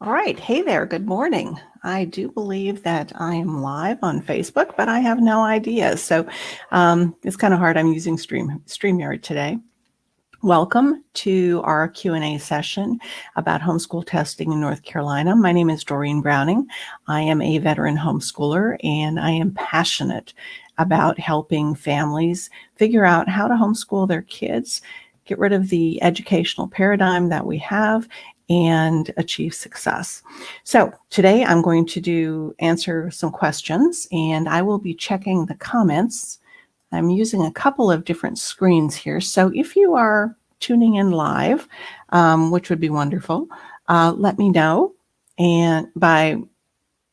All right. Hey there. Good morning. I do believe that I am live on Facebook, but I have no idea. So it's kind of hard. I'm using StreamYard today. Welcome to our Q&A session about homeschool testing in North Carolina. My name is Doreen Browning. I am a veteran homeschooler, and I am passionate about helping families figure out how to homeschool their kids, get rid of the educational paradigm that we have, and achieve success. So today I'm going to answer some questions, and I will be checking the comments. I'm using a couple of different screens here. So if you are tuning in live, which would be wonderful, let me know and by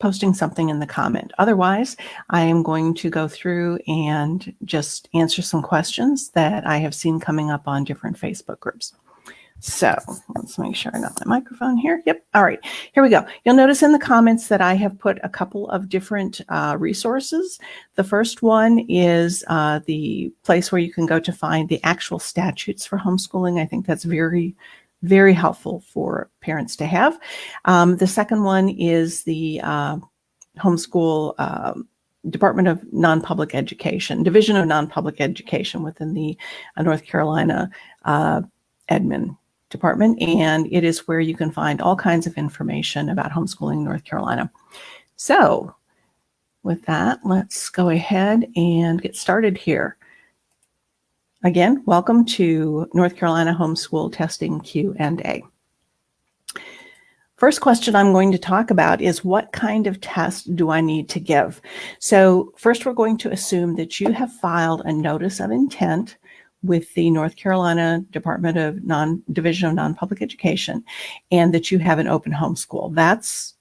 posting something in the comment. Otherwise, I am going to go through and just answer some questions that I have seen coming up on different Facebook groups. So let's make sure I got my microphone here. Yep. All right, here we go. You'll notice in the comments that I have put a couple of different resources. The first one is the place where you can go to find the actual statutes for homeschooling. I think that's very, very helpful for parents to have. The second one is the Homeschool Department of Non-Public Education, Division of Non-Public Education within the North Carolina admin department, and it is where you can find all kinds of information about homeschooling in North Carolina. So with that, let's go ahead and get started here. Again, welcome to North Carolina Homeschool Testing Q A. First question I'm going to talk about is, what kind of test do I need to give? So first, we're going to assume that you have filed a notice of intent with the North Carolina Department of Division of Non-Public Education, and that you have an open homeschool. That's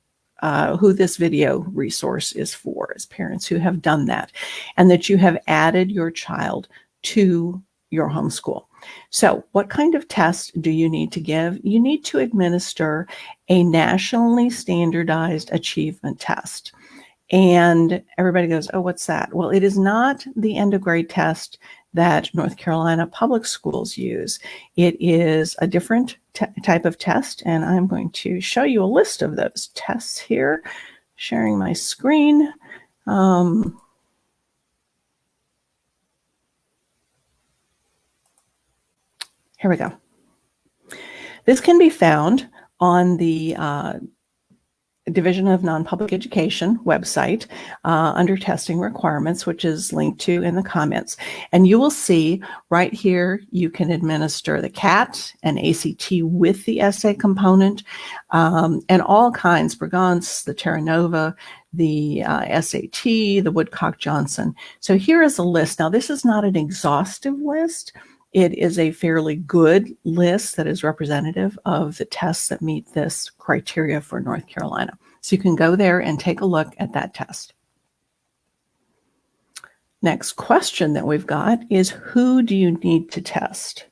who this video resource is for, is parents who have done that, and that you have added your child to your homeschool. So what kind of test do you need to give? You need to administer a nationally standardized achievement test. And everybody goes, oh, what's that? Well, it is not the end of grade test that North Carolina public schools use. It is a different type of test, and I'm going to show you a list of those tests here, sharing my screen. Here we go. This can be found on the Division of Non-Public Education website under testing requirements, which is linked to in the comments. And you will see right here, you can administer the CAT and ACT with the essay component, and all kinds, Brigance, the Terra Nova, the SAT, the Woodcock-Johnson. So here is a list. Now, this is not an exhaustive list. It is a fairly good list that is representative of the tests that meet this criteria for North Carolina. So you can go there and take a look at that test. Next question that we've got is, who do you need to test?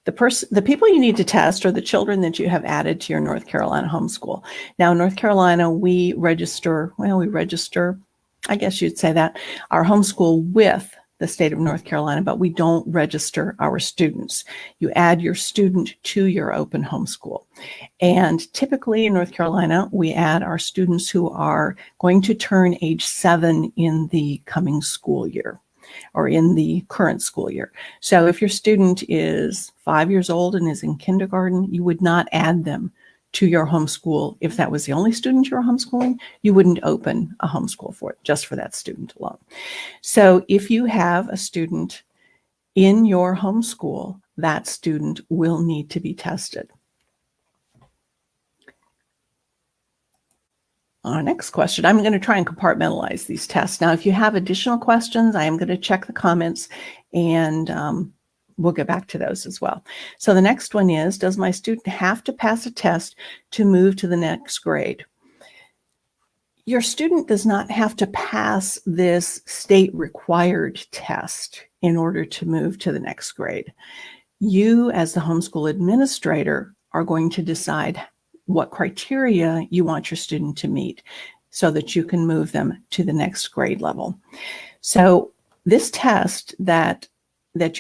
The people you need to test are the children that you have added to your North Carolina homeschool. Now, in North Carolina, we register, I guess you'd say that, our homeschool with the state of North Carolina, but we don't register our students. You add your student to your open homeschool. And typically in North Carolina, we add our students who are going to turn age 7 in the coming school year, or in the current school year. So if your student is 5 years old and is in kindergarten, you would not add them to your homeschool. If that was the only student you're homeschooling, you wouldn't open a homeschool for it, just for that student alone. So if you have a student in your homeschool, that student will need to be tested. Our next question, I'm going to try and compartmentalize these tests. Now, if you have additional questions, I am going to check the comments, and we'll get back to those as well. So the next one is, does my student have to pass a test to move to the next grade? Your student does not have to pass this state required test in order to move to the next grade. You, as the homeschool administrator, are going to decide what criteria you want your student to meet so that you can move them to the next grade level. So this test that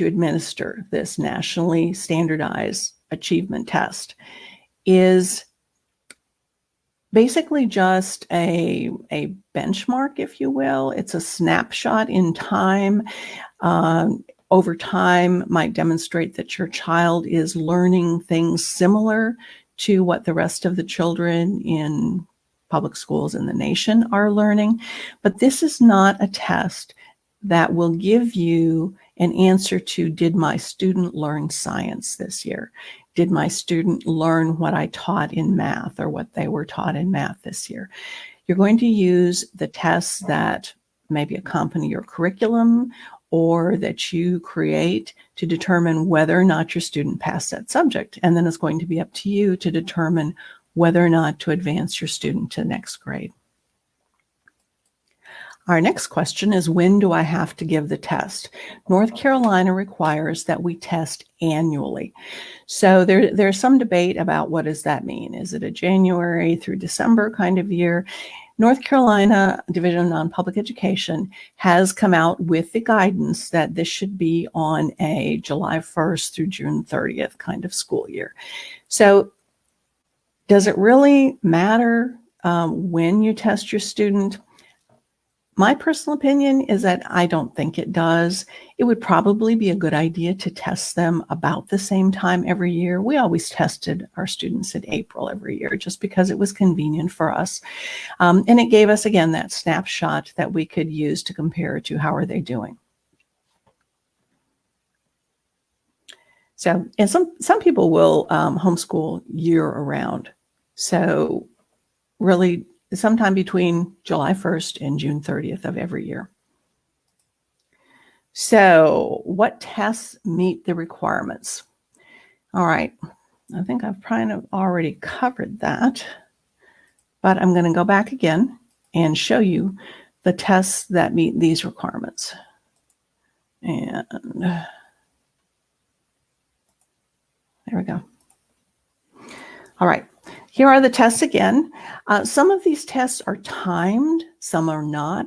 you administer, this nationally standardized achievement test, is basically just a benchmark, if you will. It's a snapshot in time. Over time might demonstrate that your child is learning things similar to what the rest of the children in public schools in the nation are learning. But this is not a test that will give you an answer to, did my student learn science this year? Did my student learn what I taught in math or what they were taught in math this year? You're going to use the tests that maybe accompany your curriculum or that you create to determine whether or not your student passed that subject. And then it's going to be up to you to determine whether or not to advance your student to the next grade. Our next question is, when do I have to give the test? North Carolina requires that we test annually. So there's some debate about what does that mean? Is it a January through December kind of year? North Carolina Division of Non-Public Education has come out with the guidance that this should be on a July 1st through June 30th kind of school year. So does it really matter when you test your student? My personal opinion is that I don't think it does. It would probably be a good idea to test them about the same time every year. We always tested our students in April every year just because it was convenient for us. And it gave us, again, that snapshot that we could use to compare to how are they doing. So, and some people will homeschool year around. So really, sometime between July 1st and June 30th of every year. So what tests meet the requirements? All right, I think I've kind of already covered that, but I'm going to go back again and show you the tests that meet these requirements. And there we go. All right. Here are the tests again. Some of these tests are timed, some are not.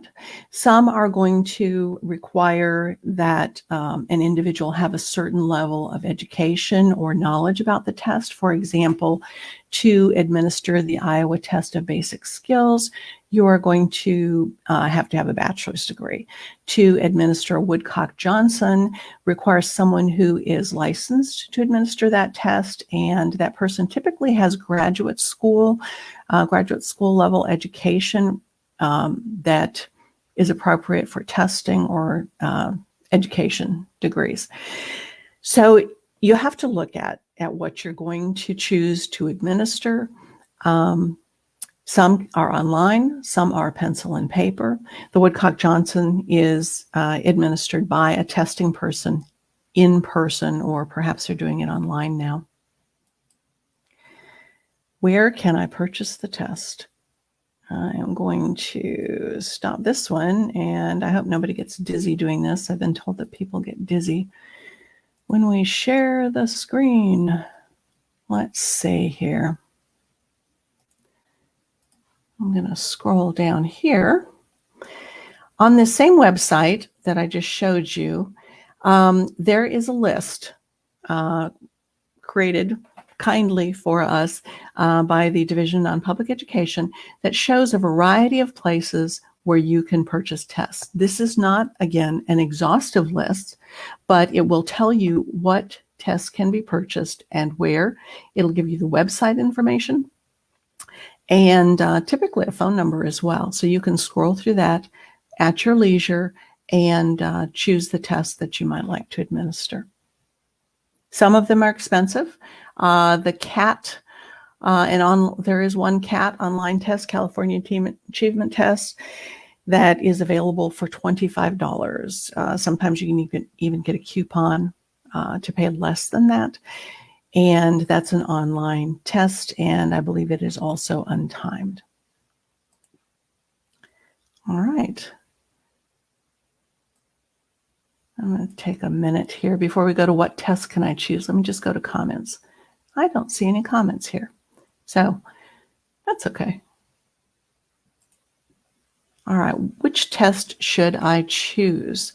Some are going to require that an individual have a certain level of education or knowledge about the test. For example, to administer the Iowa Test of Basic Skills, you are going to have a bachelor's degree. To administer Woodcock-Johnson requires someone who is licensed to administer that test, and that person typically has graduate school level education that is appropriate for testing or education degrees. So you have to look at what you're going to choose to administer. Some are online, some are pencil and paper. The Woodcock-Johnson is administered by a testing person in person, or perhaps they're doing it online now. Where can I purchase the test? I am going to stop this one, and I hope nobody gets dizzy doing this. I've been told that people get dizzy when we share the screen. Let's see here. I'm going to scroll down here. On this same website that I just showed you, there is a list created kindly for us by the Division of Non-Public Education that shows a variety of places where you can purchase tests. This is not, again, an exhaustive list, but it will tell you what tests can be purchased and where. It'll give you the website information and typically a phone number as well. So you can scroll through that at your leisure and choose the test that you might like to administer. Some of them are expensive. The CAT, there is one CAT online test, California Achievement Test, that is available for $25. Sometimes you can even get a coupon to pay less than that. And that's an online test, and I believe it is also untimed. All right. I'm going to take a minute here before we go to what test can I choose. Let me just go to comments. I don't see any comments here, so that's okay. All right, which test should I choose?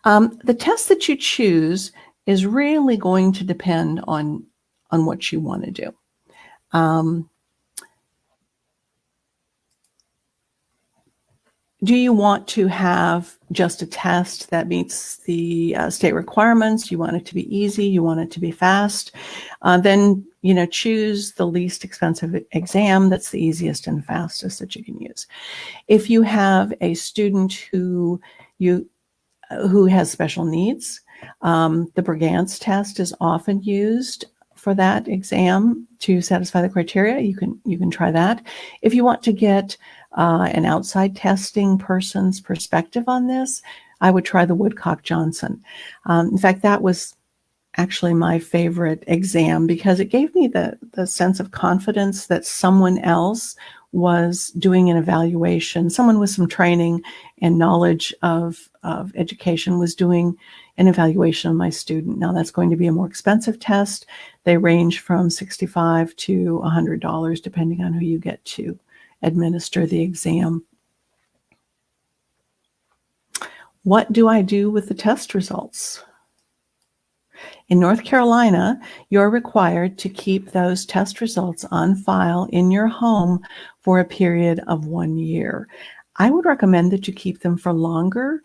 The test that you choose is really going to depend on what you want to do. Do you want to have just a test that meets the state requirements? You want it to be easy. You want it to be fast. Then, choose the least expensive exam that's the easiest and fastest that you can use. If you have a student who has special needs, the Brigance test is often used for that exam to satisfy the criteria. You can try that. If you want to get an outside testing person's perspective on this, I would try the Woodcock-Johnson. In fact, that was actually my favorite exam because it gave me the sense of confidence that someone else was doing an evaluation. Someone with some training and knowledge of education was doing an evaluation of my student. Now that's going to be a more expensive test. They range from $65 to $100 depending on who you get to administer the exam. What do I do with the test results? In North Carolina, you're required to keep those test results on file in your home for a period of 1 year. I would recommend that you keep them for longer.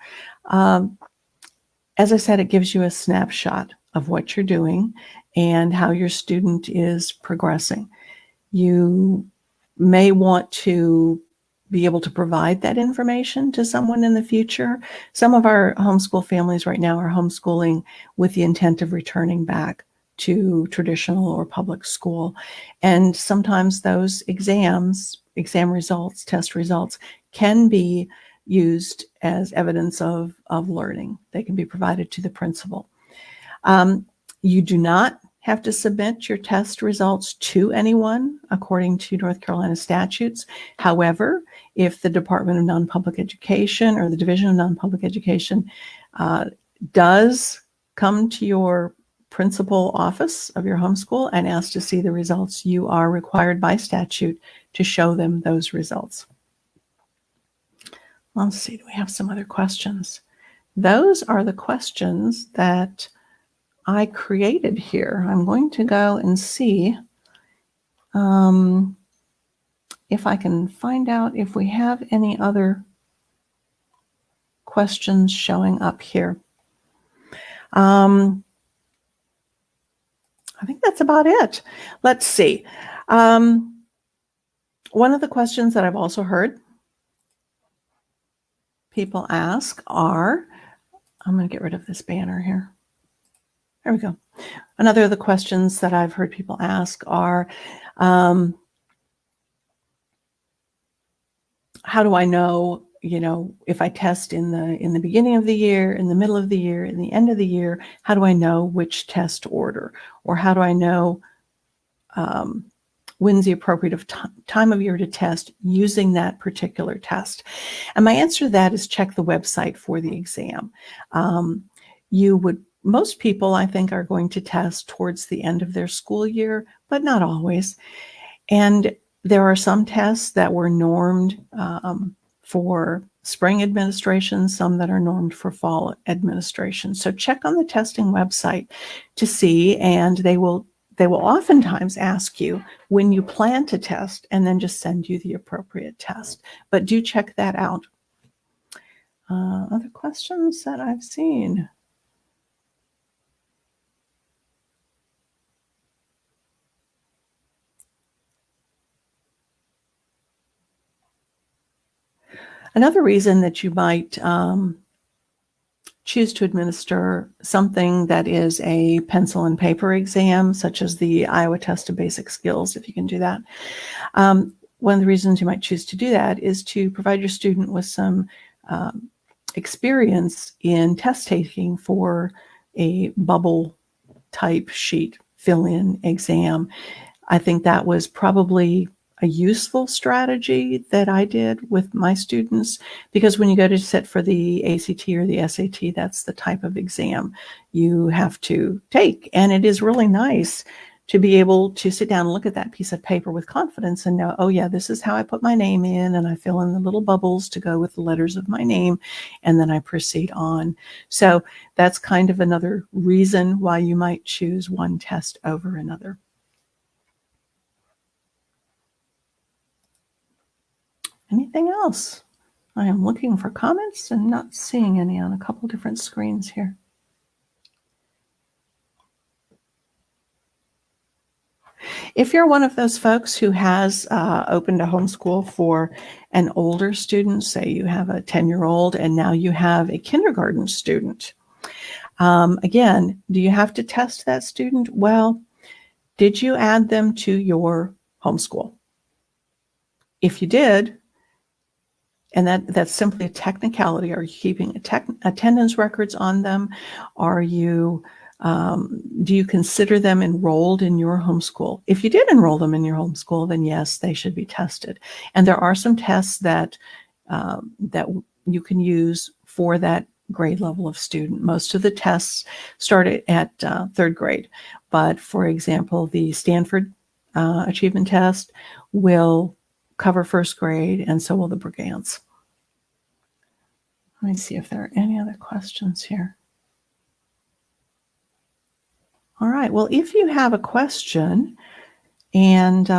As I said, it gives you a snapshot of what you're doing and how your student is progressing. You may want to be able to provide that information to someone in the future. Some of our homeschool families right now are homeschooling with the intent of returning back to traditional or public school. And sometimes those exam results, test results, can be used as evidence of learning. They can be provided to the principal. You do not have to submit your test results to anyone according to North Carolina statutes. However, if the Department of Non-Public Education or the Division of Non-Public Education does come to your principal office of your homeschool and ask to see the results, you are required by statute to show them those results. Let's see, do we have some other questions? Those are the questions that I created here. I'm going to go and see if I can find out if we have any other questions showing up here. I think that's about it. Let's see. One of the questions that I've also heard people ask are, I'm going to get rid of this banner here. There we go. Another of the questions that I've heard people ask are, how do I know, if I test in the beginning of the year, in the middle of the year, in the end of the year, how do I know which test order? Or how do I know when's the appropriate time of year to test using that particular test? And my answer to that is check the website for the exam. Most people, I think, are going to test towards the end of their school year, but not always. And there are some tests that were normed for spring administration, some that are normed for fall administration. So check on the testing website to see, and they will oftentimes ask you when you plan to test and then just send you the appropriate test. But do check that out. Other questions that I've seen? Another reason that you might choose to administer something that is a pencil and paper exam, such as the Iowa Test of Basic Skills, if you can do that. One of the reasons you might choose to do that is to provide your student with some experience in test taking for a bubble type sheet fill-in exam. I think that was probably a useful strategy that I did with my students, because when you go to sit for the ACT or the SAT, that's the type of exam you have to take. And it is really nice to be able to sit down and look at that piece of paper with confidence and know, oh yeah, this is how I put my name in, and I fill in the little bubbles to go with the letters of my name, and then I proceed on. So that's kind of another reason why you might choose one test over another. Anything else? I am looking for comments and not seeing any on a couple different screens here. If you're one of those folks who has opened a homeschool for an older student, say you have a 10-year-old and now you have a kindergarten student, again, do you have to test that student? Well, did you add them to your homeschool? If you did, and that's simply a technicality, are you keeping attendance records on them? Are you do you consider them enrolled in your homeschool? If you did enroll them in your homeschool, then yes, they should be tested. And there are some tests that that you can use for that grade level of student. Most of the tests start at third grade, but for example, the Stanford Achievement Test will cover first grade, and so will the Brigance. Let me see if there are any other questions here. All right, well, if you have a question and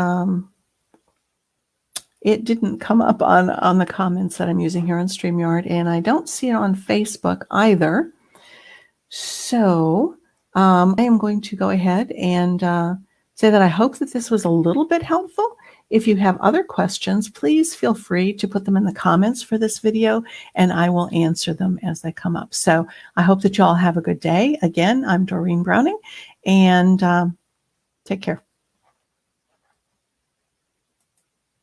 it didn't come up on the comments that I'm using here on StreamYard, and I don't see it on Facebook either, so I am going to go ahead and say that I hope that this was a little bit helpful. If you have other questions, please feel free to put them in the comments for this video, and I will answer them as they come up. So I hope that you all have a good day. Again, I'm Doreen Browning, and take care.